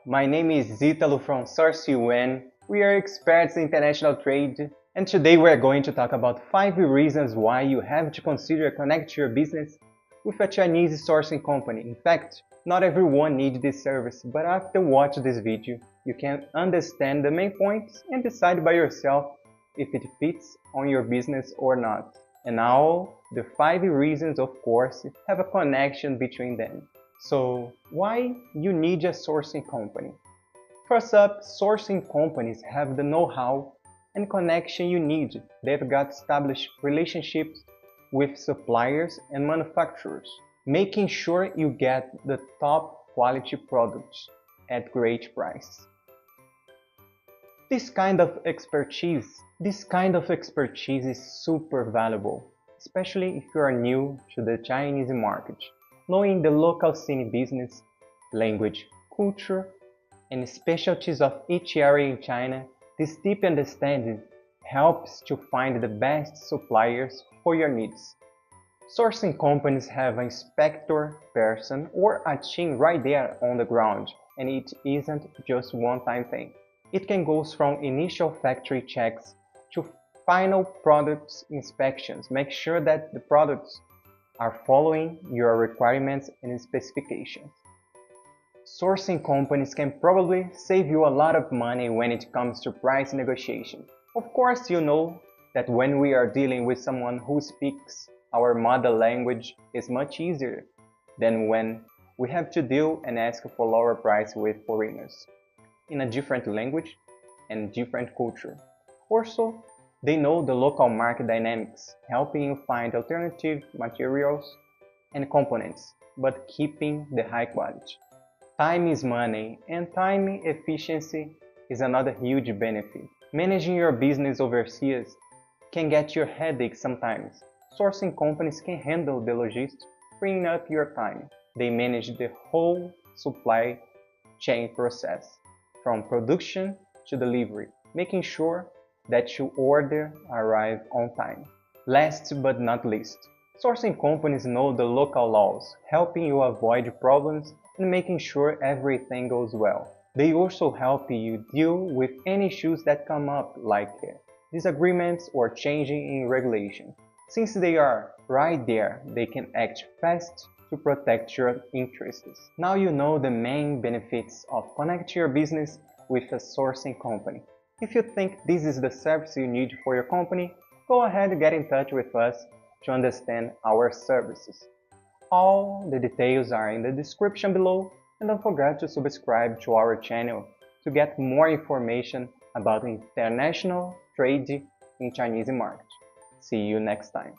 My name is Zitalo from Sourcing Yuan. We are experts in international trade, and today we are going to talk about 5 reasons why you have to consider connect your business with a Chinese sourcing company. In fact, not everyone needs this service, but after watching this video, you can understand the main points and decide by yourself if it fits on your business or not. And now, the 5 reasons, of course, have a connection between them. So, why you need a sourcing company? First up, sourcing companies have the know-how and connection you need. They've got established relationships with suppliers and manufacturers, making sure you get the top quality products at great price. This kind of expertise is super valuable, especially if you are new to the Chinese market. Knowing the local scene business, language, culture, and specialties of each area in China, this deep understanding helps to find the best suppliers for your needs. Sourcing companies have an inspector person or a team right there on the ground, and it isn't just one-time thing. It can go from initial factory checks to final products inspections. Make sure that the products are following your requirements and specifications. Sourcing companies can probably save you a lot of money when it comes to price negotiation. Of course, you know that when we are dealing with someone who speaks our mother language, it's much easier than when we have to deal and ask for lower price with foreigners in a different language and different culture. Also, they know the local market dynamics, helping you find alternative materials and components, but keeping the high quality. Time is money, and time efficiency is another huge benefit. Managing your business overseas can get you headaches sometimes. Sourcing companies can handle the logistics, freeing up your time. They manage the whole supply chain process, from production to delivery, making sure that your order arrives on time. Last but not least, sourcing companies know the local laws, helping you avoid problems and making sure everything goes well. They also help you deal with any issues that come up, like disagreements or changing in regulation. Since they are right there, they can act fast to protect your interests. Now you know the main benefits of connecting your business with a sourcing company. If you think this is the service you need for your company, go ahead and get in touch with us to understand our services. All the details are in the description below, and don't forget to subscribe to our channel to get more information about international trade in Chinese market. See you next time.